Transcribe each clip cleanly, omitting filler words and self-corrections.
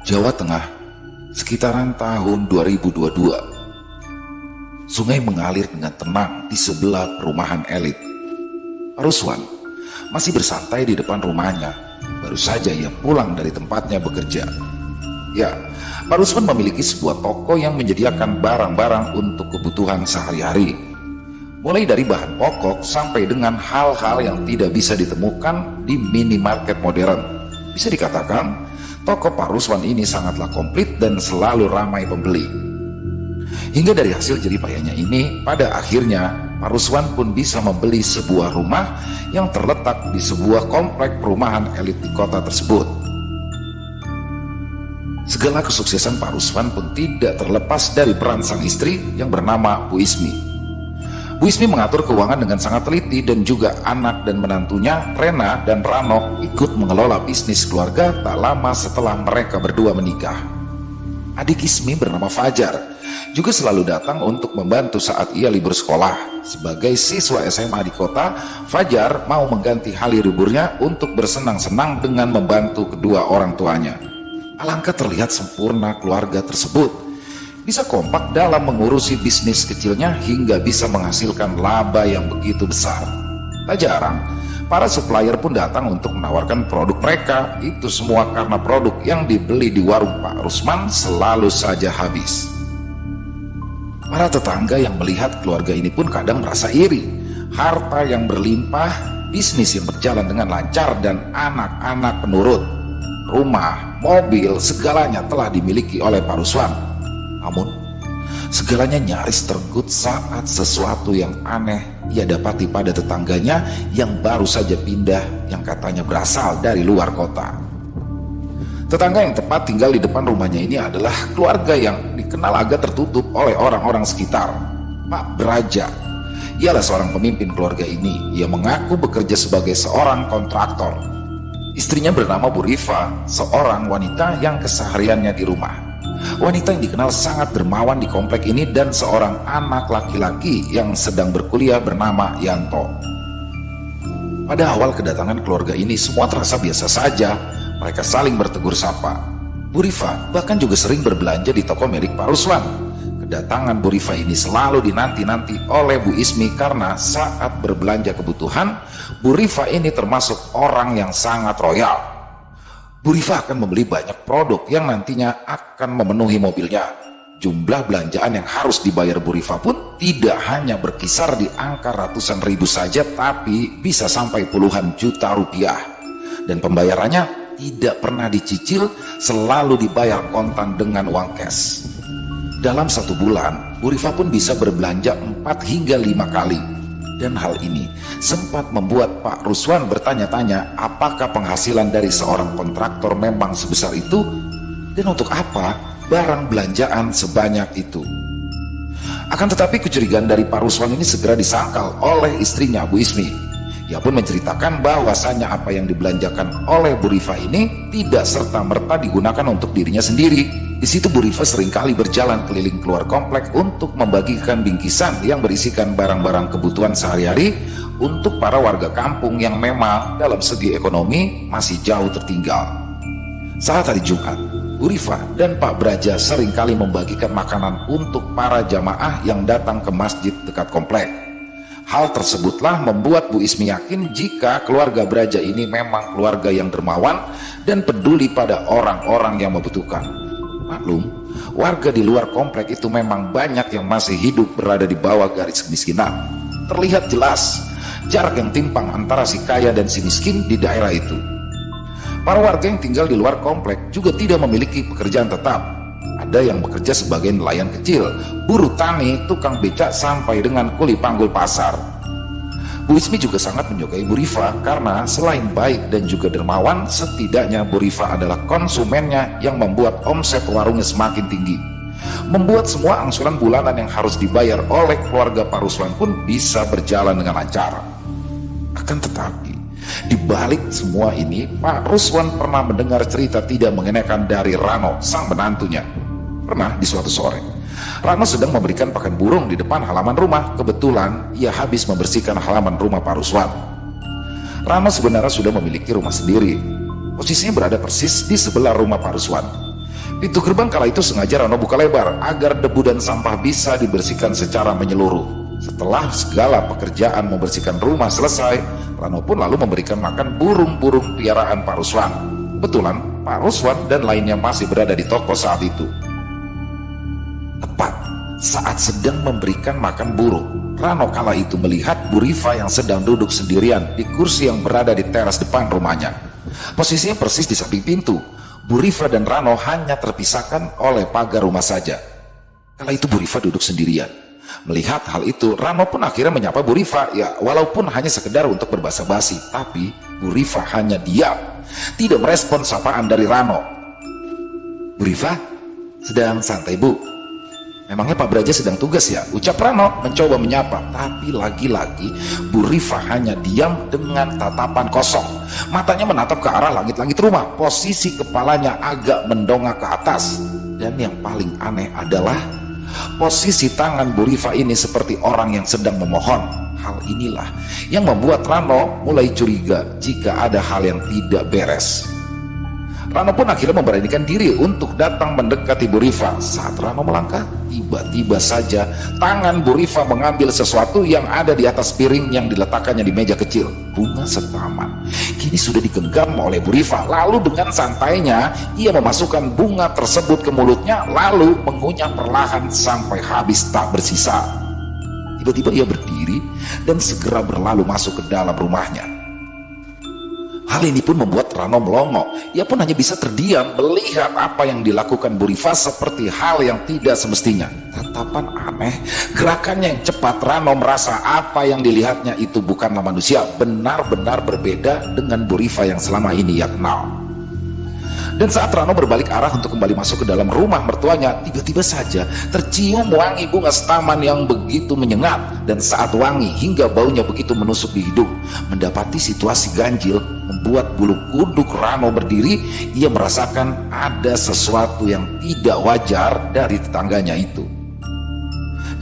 Jawa Tengah, sekitaran tahun 2022. Sungai mengalir dengan tenang di sebelah perumahan elit. Pak Ruswan masih bersantai di depan rumahnya. Baru saja ia pulang dari tempatnya bekerja. Ya, Pak Ruswan memiliki sebuah toko yang menyediakan barang-barang untuk kebutuhan sehari-hari. Mulai dari bahan pokok sampai dengan hal-hal yang tidak bisa ditemukan di minimarket modern. Bisa dikatakan, toko Pak Ruswan ini sangatlah komplit dan selalu ramai pembeli. Hingga dari hasil jeripayahnya ini, pada akhirnya Pak Ruswan pun bisa membeli sebuah rumah yang terletak di sebuah komplek perumahan elit di kota tersebut. Segala kesuksesan Pak Ruswan pun tidak terlepas dari peran sang istri yang bernama Bu Ismi. Bu Ismi mengatur keuangan dengan sangat teliti dan juga anak dan menantunya Rena dan Rano ikut mengelola bisnis keluarga tak lama setelah mereka berdua menikah. Adik Ismi bernama Fajar juga selalu datang untuk membantu saat ia libur sekolah. Sebagai siswa SMA di kota, Fajar mau mengganti hari liburnya untuk bersenang-senang dengan membantu kedua orang tuanya. Alangkah terlihat sempurna keluarga tersebut. Bisa kompak dalam mengurusi bisnis kecilnya hingga bisa menghasilkan laba yang begitu besar. Tak jarang, para supplier pun datang untuk menawarkan produk mereka. Itu semua karena produk yang dibeli di warung Pak Ruswan selalu saja habis. Para tetangga yang melihat keluarga ini pun kadang merasa iri. Harta yang berlimpah, bisnis yang berjalan dengan lancar, dan anak-anak penurut. Rumah, mobil, segalanya telah dimiliki oleh Pak Ruswan. Namun, segalanya nyaris tergut saat sesuatu yang aneh ia dapati pada tetangganya yang baru saja pindah, yang katanya berasal dari luar kota. Tetangga yang tepat tinggal di depan rumahnya ini adalah keluarga yang dikenal agak tertutup oleh orang-orang sekitar. Pak Braja, ialah seorang pemimpin keluarga ini. Ia mengaku bekerja sebagai seorang kontraktor. Istrinya bernama Bu Rifa, seorang wanita yang kesehariannya di rumah. Wanita yang dikenal sangat dermawan di komplek ini, dan seorang anak laki-laki yang sedang berkuliah bernama Yanto. Pada awal kedatangan keluarga ini semua terasa biasa saja. Mereka saling bertegur sapa. Bu Rifa bahkan juga sering berbelanja di toko milik Pak Ruswan. Kedatangan Bu Rifa ini selalu dinanti-nanti oleh Bu Ismi karena saat berbelanja kebutuhan, Bu Rifa ini termasuk orang yang sangat royal. Bu Rifa akan membeli banyak produk yang nantinya akan memenuhi mobilnya. Jumlah belanjaan yang harus dibayar Bu Rifa pun tidak hanya berkisar di angka ratusan ribu saja, tapi bisa sampai puluhan juta rupiah. Dan pembayarannya tidak pernah dicicil, selalu dibayar kontan dengan uang cash. Dalam satu bulan, Bu Rifa pun bisa berbelanja 4 hingga 5 kali. Dan hal ini sempat membuat Pak Ruswan bertanya-tanya apakah penghasilan dari seorang kontraktor memang sebesar itu, dan untuk apa barang belanjaan sebanyak itu. Akan tetapi kecurigaan dari Pak Ruswan ini segera disangkal oleh istrinya Bu Ismi. Ia pun menceritakan bahwasanya apa yang dibelanjakan oleh Bu Rifa ini tidak serta-merta digunakan untuk dirinya sendiri. Di situ Bu Rifa seringkali berjalan keliling keluar komplek untuk membagikan bingkisan yang berisikan barang-barang kebutuhan sehari-hari untuk para warga kampung yang memang dalam segi ekonomi masih jauh tertinggal. Saat hari Jumat, Bu Rifa dan Pak Braja seringkali membagikan makanan untuk para jamaah yang datang ke masjid dekat komplek. Hal tersebutlah membuat Bu Ismi yakin jika keluarga Braja ini memang keluarga yang dermawan dan peduli pada orang-orang yang membutuhkan. Maklum, warga di luar komplek itu memang banyak yang masih hidup berada di bawah garis kemiskinan. Terlihat jelas jarak yang timpang antara si kaya dan si miskin di daerah itu. Para warga yang tinggal di luar komplek juga tidak memiliki pekerjaan tetap. Ada yang bekerja sebagai nelayan kecil, buruh tani, tukang becak, sampai dengan kuli panggul pasar. Bu Ismi juga sangat menyukai Bu Rifa karena selain baik dan juga dermawan, setidaknya Bu Rifa adalah konsumennya yang membuat omset warungnya semakin tinggi. Membuat semua angsuran bulanan yang harus dibayar oleh keluarga Pak Ruswan pun bisa berjalan dengan lancar. Akan tetapi, di balik semua ini, Pak Ruswan pernah mendengar cerita tidak mengenakan dari Rano, sang menantunya. Pernah di suatu sore, Rano sedang memberikan pakan burung di depan halaman rumah. Kebetulan ia habis membersihkan halaman rumah Pak Ruswan. Rano sebenarnya sudah memiliki rumah sendiri. Posisinya berada persis di sebelah rumah Pak Ruswan. Pintu gerbang kala itu sengaja Rano buka lebar agar debu dan sampah bisa dibersihkan secara menyeluruh. Setelah segala pekerjaan membersihkan rumah selesai, Rano pun lalu memberikan makan burung-burung piaraan Pak Ruswan. Kebetulan Pak Ruswan dan lainnya masih berada di toko saat itu. Tepat saat sedang memberikan makan burung, Rano kala itu melihat Bu Rifa yang sedang duduk sendirian di kursi yang berada di teras depan rumahnya. Posisinya persis di samping pintu. Bu Rifa dan Rano hanya terpisahkan oleh pagar rumah saja. Kala itu Bu Rifa duduk sendirian. Melihat hal itu, Rano pun akhirnya menyapa Bu Rifa, ya walaupun hanya sekedar untuk berbasa-basi, tapi Bu Rifa hanya diam, tidak merespon sapaan dari Rano. Bu Rifa, sedang santai Bu? Memangnya Pak Braja sedang tugas ya? Ucap Rano mencoba menyapa, tapi lagi-lagi Bu Rifa hanya diam dengan tatapan kosong. Matanya menatap ke arah langit-langit rumah, posisi kepalanya agak mendongak ke atas. Dan yang paling aneh adalah posisi tangan Bu Rifa ini seperti orang yang sedang memohon. Hal inilah yang membuat Rano mulai curiga jika ada hal yang tidak beres. Rano pun akhirnya memberanikan diri untuk datang mendekati Bu Rifa. Saat Rano melangkah, tiba-tiba saja tangan Bu Rifa mengambil sesuatu yang ada di atas piring yang diletakkannya di meja kecil. Bunga setaman kini sudah digenggam oleh Bu Rifa. Lalu dengan santainya ia memasukkan bunga tersebut ke mulutnya, lalu mengunyah perlahan sampai habis tak bersisa. Tiba-tiba ia berdiri dan segera berlalu masuk ke dalam rumahnya. Hal ini pun membuat Rano melongo. Ia pun hanya bisa terdiam melihat apa yang dilakukan Bu Rifa seperti hal yang tidak semestinya. Tatapan aneh, gerakannya yang cepat, Rano merasa apa yang dilihatnya itu bukanlah manusia, benar-benar berbeda dengan Bu Rifa yang selama ini ia kenal. Dan saat Rano berbalik arah untuk kembali masuk ke dalam rumah mertuanya, tiba-tiba saja tercium wangi bunga setaman yang begitu menyengat. Dan saat wangi hingga baunya begitu menusuk di hidung, mendapati situasi ganjil membuat bulu kuduk Rano berdiri. Ia merasakan ada sesuatu yang tidak wajar dari tetangganya itu.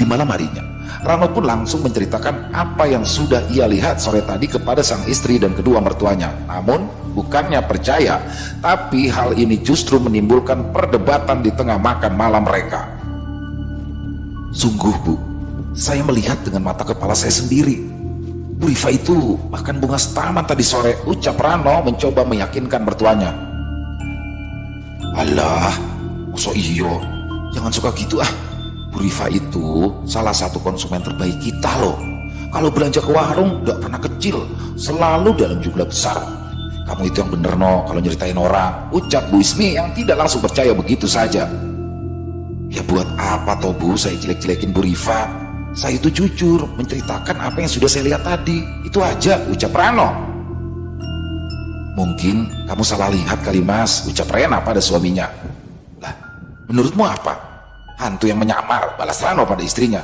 Di malam harinya, Rano pun langsung menceritakan apa yang sudah ia lihat sore tadi kepada sang istri dan kedua mertuanya. Namun bukannya percaya, tapi hal ini justru menimbulkan perdebatan di tengah makan malam mereka. Sungguh Bu, saya melihat dengan mata kepala saya sendiri. Bu Rifa itu makan bunga setaman tadi sore, ucap Rano mencoba meyakinkan mertuanya. Alah, so iyo, jangan suka gitu ah. Bu Rifa itu salah satu konsumen terbaik kita loh. Kalau belanja ke warung gak pernah kecil, selalu dalam jumlah besar. Kamu itu yang bener no kalau nyeritain orang, ucap Bu Ismi yang tidak langsung percaya begitu saja. Ya buat apa toh Bu saya jelek-jelekin Bu Rifa? Saya itu jujur menceritakan apa yang sudah saya lihat tadi, itu aja, ucap Rano. Mungkin kamu salah lihat kali Mas, ucap Rena pada suaminya. Lah, menurutmu apa? Hantu yang menyamar, balas Rano pada istrinya.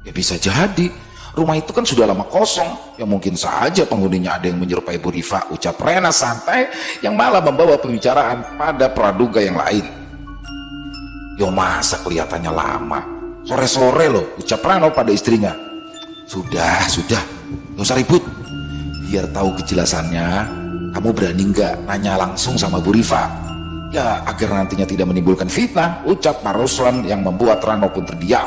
Ya bisa jadi, rumah itu kan sudah lama kosong. Ya mungkin saja penghuninya ada yang menyerupai Bu Rifa, ucap Rena santai yang malah membawa pembicaraan pada praduga yang lain. Yo masa kelihatannya lama, sore-sore loh, ucap Rano pada istrinya. Sudah, gak usah ribut. Biar tahu kejelasannya, kamu berani nggak nanya langsung sama Bu Rifa? Ya agar nantinya tidak menimbulkan fitnah, ucap Pak Ruslan yang membuat Rano pun terdiam.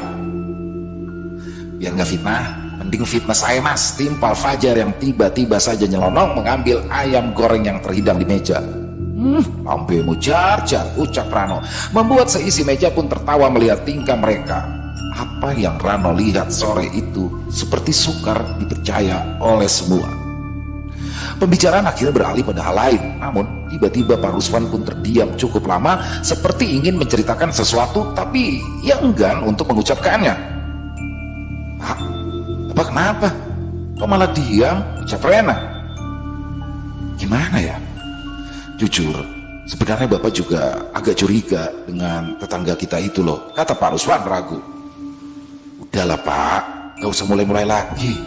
Biar nggak fitnah, mending fitnah saya Mas, timpal Fajar yang tiba-tiba saja nyelonong mengambil ayam goreng yang terhidang di meja. Lampemu jar-jar, ucap Rano, membuat seisi meja pun tertawa melihat tingkah mereka. Apa yang Rano lihat sore itu seperti sukar dipercaya oleh semua. Pembicaraan akhirnya beralih pada hal lain. Namun tiba-tiba Pak Ruswan pun terdiam cukup lama, seperti ingin menceritakan sesuatu tapi ia enggan untuk mengucapkannya. Pak, apa kenapa? Kok malah diam? Ucap Rena. Gimana ya? Jujur, sebenarnya Bapak juga agak curiga dengan tetangga kita itu loh, kata Pak Ruswan ragu. Udahlah Pak, gak usah mulai-mulai lagi.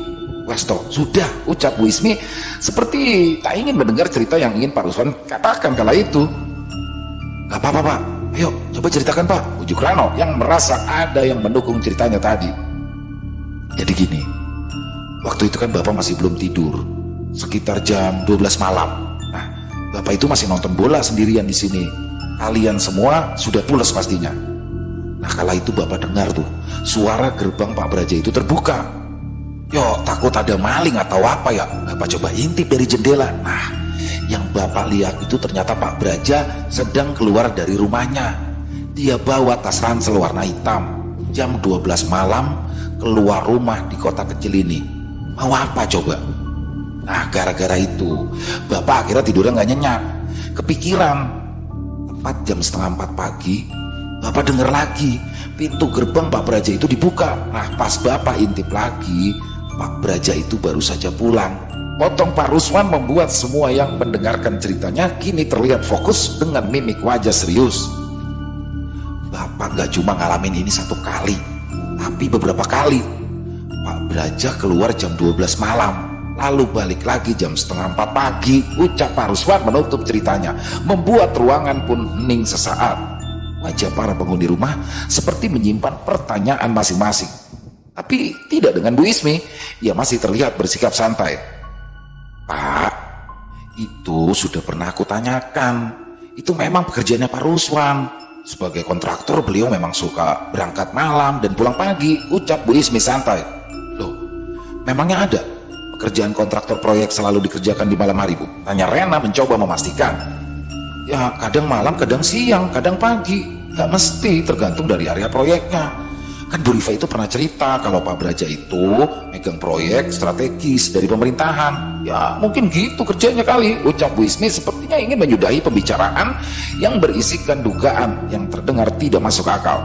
Westo, sudah, ucap Bu Ismi seperti tak ingin mendengar cerita yang ingin Pak Ruswan katakan kala itu. Gak apa-apa Pak, ayo coba ceritakan Pak, ujuk Rano yang merasa ada yang mendukung ceritanya tadi. Jadi gini, waktu itu kan Bapak masih belum tidur, sekitar jam 12 malam. Nah, Bapak itu masih nonton bola sendirian di sini. Kalian semua sudah pulas pastinya. Nah kala itu Bapak dengar tuh suara gerbang Pak Braja itu terbuka. Yo, takut ada maling atau apa ya, Bapak coba intip dari jendela. Nah, yang Bapak lihat itu ternyata Pak Braja sedang keluar dari rumahnya. Dia bawa tas ransel warna hitam. Jam 12 malam keluar rumah di kota kecil ini. Mau apa coba? Nah, gara-gara itu Bapak akhirnya tidurnya nggak nyenyak. Kepikiran. Tepat jam setengah 4 pagi, Bapak dengar lagi pintu gerbang Pak Braja itu dibuka. Nah, pas Bapak intip lagi, Pak Braja itu baru saja pulang. Potong Pak Ruswan membuat semua yang mendengarkan ceritanya kini terlihat fokus dengan mimik wajah serius. Bapak gak cuma ngalamin ini satu kali, tapi beberapa kali. Pak Braja keluar jam 12 malam, lalu balik lagi jam setengah 4 pagi, ucap Pak Ruswan menutup ceritanya, membuat ruangan pun hening sesaat. Wajah para penghuni rumah seperti menyimpan pertanyaan masing-masing. Tapi tidak dengan Bu Ismi, ia masih terlihat bersikap santai. Pak, itu sudah pernah aku tanyakan. Itu memang pekerjaannya Pak Ruswan. Sebagai kontraktor beliau memang suka berangkat malam dan pulang pagi, ucap Bu Ismi santai. Loh, memangnya ada pekerjaan kontraktor proyek selalu dikerjakan di malam hari, Bu? Tanya Rena mencoba memastikan. Ya kadang malam, kadang siang, kadang pagi. Gak mesti, tergantung dari area proyeknya. Kan Bu Rifa itu pernah cerita kalau Pak Braja itu megang proyek strategis dari pemerintahan. Ya mungkin gitu kerjanya kali, ucap Bu Ismi sepertinya ingin menyudahi pembicaraan yang berisikan dugaan yang terdengar tidak masuk akal.